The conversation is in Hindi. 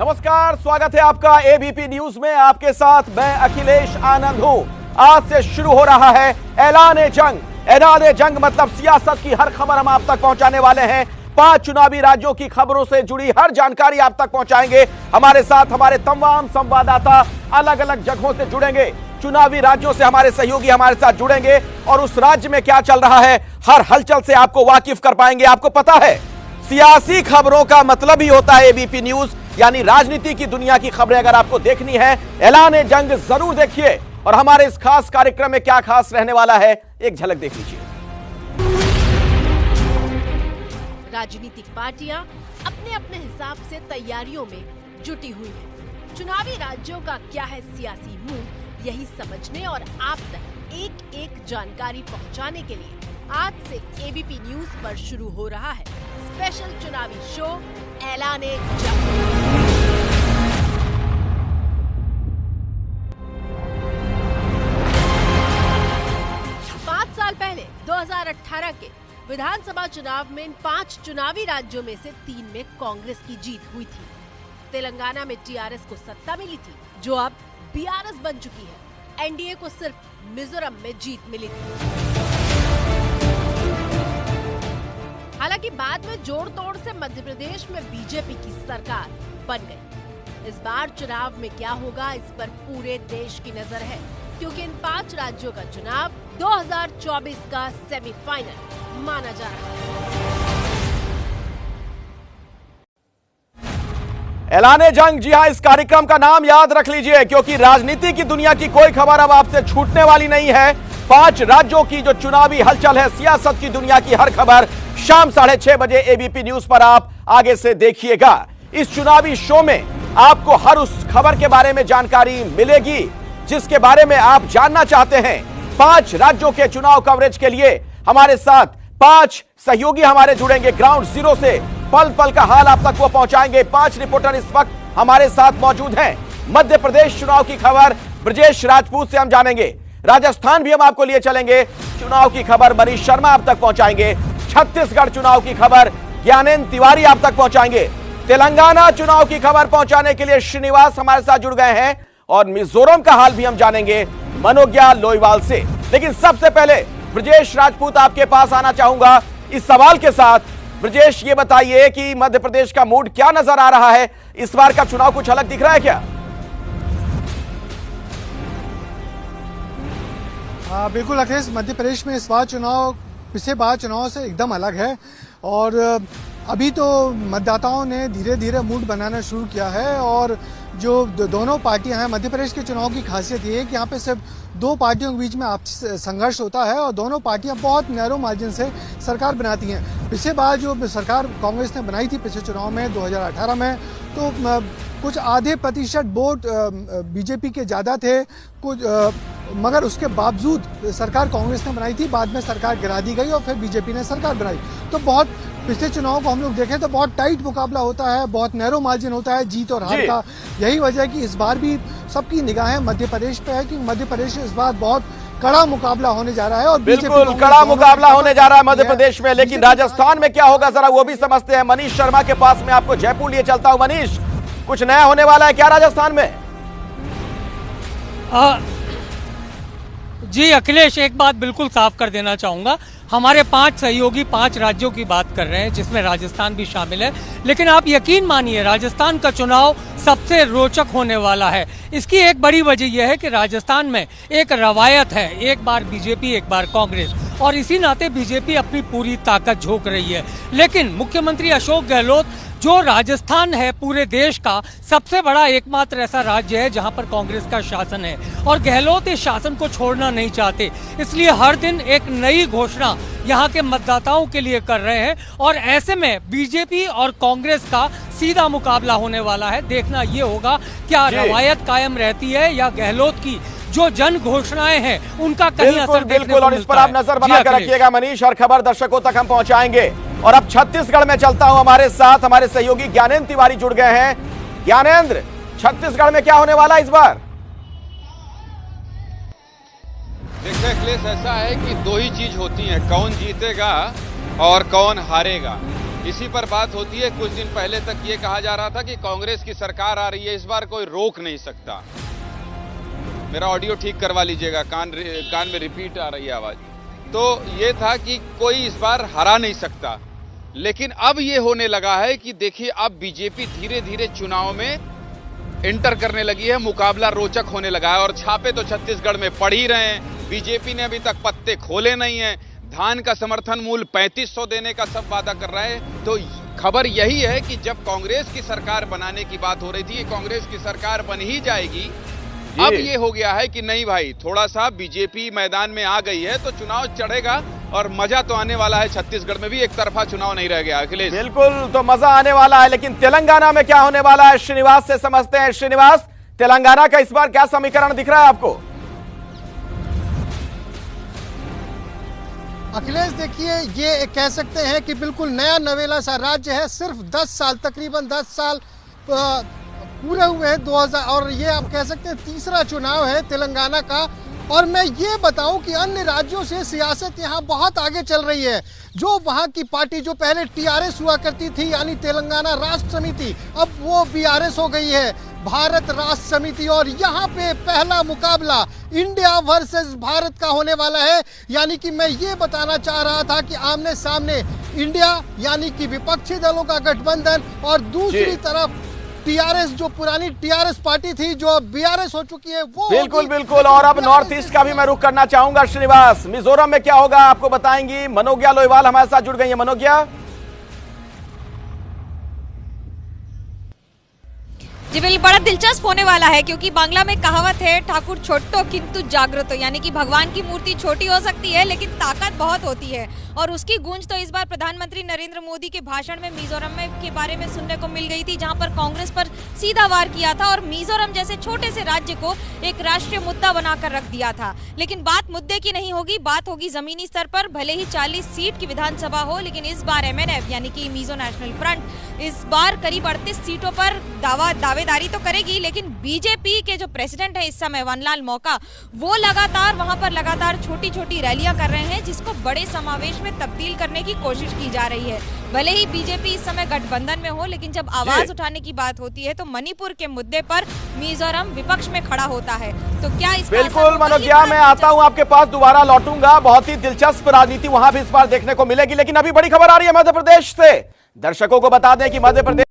नमस्कार, स्वागत है आपका एबीपी न्यूज में। आपके साथ मैं अखिलेश आनंद हूं। आज से शुरू हो रहा है ऐलान जंग। ऐलान जंग मतलब सियासत की हर खबर हम आप तक पहुंचाने वाले हैं। 5 चुनावी राज्यों की खबरों से जुड़ी हर जानकारी आप तक पहुंचाएंगे। हमारे साथ हमारे तमाम संवाददाता अलग अलग जगहों से जुड़ेंगे। चुनावी राज्यों से हमारे सहयोगी हमारे साथ जुड़ेंगे और उस राज्य में क्या चल रहा है हर हलचल से आपको वाकिफ कर पाएंगे। आपको पता है, सियासी खबरों का मतलब ही होता है एबीपी न्यूज, यानी राजनीति की दुनिया की खबरें अगर आपको देखनी है, ऐलान जंग जरूर देखिए। और हमारे इस खास कार्यक्रम में क्या खास रहने वाला है, एक झलक देख लीजिए। राजनीतिक पार्टियां अपने अपने हिसाब से तैयारियों में जुटी हुई हैं। चुनावी राज्यों का क्या है सियासी मूड, यही समझने और आप तक एक एक जानकारी पहुंचाने के लिए आज से एबीपी न्यूज पर शुरू हो रहा है स्पेशल चुनावी शो ऐलान जंग। 5 साल पहले 2018 के विधानसभा चुनाव में इन 5 चुनावी राज्यों में से 3 में कांग्रेस की जीत हुई थी। तेलंगाना में टीआरएस को सत्ता मिली थी, जो अब बीआरएस बन चुकी है। एनडीए को सिर्फ मिजोरम में जीत मिली थी। हालांकि बाद में जोड़ तोड़ से मध्य प्रदेश में बीजेपी की सरकार बन गई। इस बार चुनाव में क्या होगा, इस पर पूरे देश की नजर है, क्योंकि इन 5 राज्यों का चुनाव 2024 का सेमीफाइनल माना जा रहा है। ऐलान जंग, जी हां, इस कार्यक्रम का नाम याद रख लीजिए, क्योंकि राजनीति की दुनिया की कोई खबर अब आपसे छूटने वाली नहीं है। 5 राज्यों की जो चुनावी हलचल है, सियासत की दुनिया की हर खबर शाम 6:30 बजे एबीपी न्यूज पर आप आगे से देखिएगा। इस चुनावी शो में आपको हर उस खबर के बारे में जानकारी मिलेगी जिसके बारे में आप जानना चाहते हैं। 5 राज्यों के चुनाव कवरेज के लिए हमारे साथ 5 सहयोगी हमारे जुड़ेंगे। ग्राउंड जीरो से पल पल का हाल आप तक वो पहुंचाएंगे। 5 रिपोर्टर इस वक्त हमारे साथ मौजूद हैं। मध्य प्रदेश चुनाव की खबर ब्रजेश राजपूत से हम जानेंगे। राजस्थान भी हम आपको लिए चलेंगे। चुनाव की खबर मनीष शर्मा आप तक पहुंचाएंगे। छत्तीसगढ़ चुनाव की खबर ज्ञानेंद्र तिवारी आप तक पहुंचाएंगे। तेलंगाना चुनाव की खबर पहुंचाने के लिए श्रीनिवास हमारे साथ जुड़ गए हैं। और मिजोरम का हाल भी हम जानेंगे मनोज्ञा लोईवाल से। लेकिन सबसे पहले ब्रजेश राजपूत आपके पास आना चाहूंगा इस सवाल के साथ। ब्रजेश, ये बताइए कि मध्य प्रदेश का मूड क्या नजर आ रहा है? इस बार का चुनाव कुछ अलग दिख रहा है क्या? बिल्कुल अखिलेश, मध्य प्रदेश में इस बार चुनाव पिछले बार चुनाव से एकदम अलग है। और अभी तो मतदाताओं ने धीरे धीरे मूड बनाना शुरू किया है। और जो दोनों पार्टियां हैं, मध्य प्रदेश के चुनाव की खासियत ये है कि यहाँ पे सिर्फ 2 पार्टियों के बीच में आपसी संघर्ष होता है और दोनों पार्टियां बहुत नैरो मार्जिन से सरकार बनाती हैं। पिछले बार जो सरकार कांग्रेस ने बनाई थी पिछले चुनाव में 2018 में, तो कुछ आधे प्रतिशत वोट बीजेपी के ज्यादा थे कुछ, मगर उसके बावजूद सरकार कांग्रेस ने बनाई थी। बाद में सरकार गिरा दी गई और फिर बीजेपी ने सरकार बनाई। तो बहुत पिछले चुनाव को हम लोग देखें तो बहुत टाइट मुकाबला होता है, बहुत नैरो मार्जिन होता है जीत और हार का। यही वजह है कि इस बार भी सबकी निगाहें मध्य प्रदेश पे है कि मध्य प्रदेश इस बार बहुत कड़ा मुकाबला होने जा रहा है। और बिल्कुल कड़ा मुकाबला होने जा रहा है मध्य प्रदेश में। लेकिन राजस्थान में क्या होगा, जरा वो भी समझते हैं। मनीष शर्मा के पास में आपको जयपुर लिए चलता हूं। मनीष, कुछ नया होने वाला है क्या राजस्थान में? जी अखिलेश, एक बात बिल्कुल साफ कर देना चाहूंगा। हमारे 5 सहयोगी 5 राज्यों की बात कर रहे हैं, जिसमें राजस्थान भी शामिल है। लेकिन आप यकीन मानिए, राजस्थान का चुनाव सबसे रोचक होने वाला है। इसकी एक बड़ी वजह यह है कि राजस्थान में एक रवायत है, एक बार बीजेपी एक बार कांग्रेस, और इसी नाते बीजेपी अपनी पूरी ताकत झोंक रही है। लेकिन मुख्यमंत्री अशोक गहलोत, जो राजस्थान है पूरे देश का सबसे बड़ा एकमात्र ऐसा राज्य है जहां पर कांग्रेस का शासन है, और गहलोत इस शासन को छोड़ना नहीं चाहते। इसलिए हर दिन एक नई घोषणा यहां के मतदाताओं के लिए कर रहे हैं। और ऐसे में बीजेपी और कांग्रेस का सीधा मुकाबला होने वाला है। देखना ये होगा क्या रवायत कायम रहती है या गहलोत की जो जन घोषणाएं हैं उनका कहीं असर देखने को और इस पर आप नजर बनाकर रखिएगा मनीष। हर खबर दर्शकों तक हम पहुंचाएंगे। और अब छत्तीसगढ़ में चलता हूं, हमारे साथ हमारे सहयोगी ज्ञानेंद्र तिवारी जुड़ गए हैं। ज्ञानेंद्र, छत्तीसगढ़ में क्या होने वाला इस बार? देखिए अखिलेश, ऐसा है कि 2 ही चीज होती है, कौन जीतेगा और कौन हारेगा। इसी पर बात होती है। कुछ दिन पहले तक ये कहा जा रहा था कि कांग्रेस की सरकार आ रही है, इस बार कोई रोक नहीं सकता। मेरा ऑडियो ठीक करवा लीजिएगा, कान में रिपीट आ रही है आवाज। तो ये था कि कोई इस बार हरा नहीं सकता, लेकिन अब ये होने लगा है कि देखिए अब बीजेपी धीरे धीरे चुनाव में एंटर करने लगी है, मुकाबला रोचक होने लगा है। और छापे तो छत्तीसगढ़ में पड़ ही रहे हैं। बीजेपी ने अभी तक पत्ते खोले नहीं है। धान का समर्थन मूल्य 3500 देने का सब वादा कर रहा है। तो खबर यही है कि जब कांग्रेस की सरकार बनाने की बात हो रही थी, कांग्रेस की सरकार बन ही जाएगी। अब ये हो गया है कि नहीं भाई, थोड़ा सा बीजेपी मैदान में आ गई है तो चुनाव चढ़ेगा और मजा तो आने वाला है। छत्तीसगढ़ में भी एक तरफा चुनाव नहीं रह गया। अखिलेश, बिल्कुल, तो मजा आने वाला है। लेकिन तेलंगाना में क्या होने वाला है, श्रीनिवास से समझते हैं। श्रीनिवास, तेलंगाना का इस बार क्या समीकरण दिख रहा है आपको? अखिलेश, देखिए, ये कह सकते हैं कि बिल्कुल नया नवेला सा राज्य है। सिर्फ 10 साल, तकरीबन 10 साल पूरे हुए हैं 2000, और ये आप कह सकते हैं तीसरा चुनाव है तेलंगाना का। और मैं ये बताऊं कि अन्य राज्यों से सियासत यहाँ बहुत आगे चल रही है। जो वहाँ की पार्टी जो पहले टीआरएस हुआ करती थी, यानी तेलंगाना राष्ट्र समिति, अब वो बीआरएस हो गई है, भारत राष्ट्र समिति। और यहाँ पे पहला मुकाबला इंडिया वर्सेस भारत का होने वाला है। यानी कि मैं ये बताना चाह रहा था कि आमने सामने इंडिया यानी कि विपक्षी दलों का गठबंधन, और दूसरी तरफ टीआरएस, जो पुरानी टीआरएस पार्टी थी जो अब बीआरएस हो चुकी है, वो बिल्कुल बिल्कुल। और अब नॉर्थ ईस्ट का भी मैं रुख करना चाहूंगा। श्रीनिवास, मिजोरम में क्या होगा आपको बताएंगी मनोज्ञा लोईवाल हमारे साथ जुड़ गई है। मनोज्ञा जी बिल्कुल, बड़ा दिलचस्प होने वाला है, क्योंकि बांग्ला में कहावत है, ठाकुर छोटो किंतु जागृतो, यानी कि भगवान की मूर्ति छोटी हो सकती है लेकिन ताकत बहुत होती है। और उसकी गूंज तो इस बार प्रधानमंत्री नरेंद्र मोदी के भाषण में मिजोरम में के बारे में सुनने को मिल गई थी, जहां पर कांग्रेस पर सीधा वार किया था और मिजोरम जैसे छोटे से राज्य को एक राष्ट्रीय मुद्दा बनाकर रख दिया था। लेकिन बात मुद्दे की नहीं होगी, बात होगी जमीनी स्तर पर। भले ही 40 सीट की विधानसभा हो, लेकिन इस बार एमएनएफ यानी कि मिजो नेशनल फ्रंट इस बार करीब 38 सीटों पर दावेदारी तो करेगी। लेकिन बीजेपी के जो प्रेसिडेंट है इस समय वनलाल मौका, वो वहां पर लगातार छोटी छोटी रैलियां कर रहे हैं, जिसको बड़े समावेश में तब्दील करने की कोशिश की जा रही है। भले ही बीजेपी इस समय गठबंधन में हो, लेकिन जब आवाज उठाने की बात होती है तो मणिपुर के मुद्दे पर मिजोरम विपक्ष में खड़ा होता है। तो क्या इस बिल्कुल मनोज्ञा, मैं आता हूं आपके पास, दोबारा लौटूंगा। बहुत ही दिलचस्प राजनीति वहां भी इस बार देखने को मिलेगी। लेकिन अभी बड़ी खबर आ रही है मध्य प्रदेश से। दर्शकों को बता दें कि मध्य प्रदेश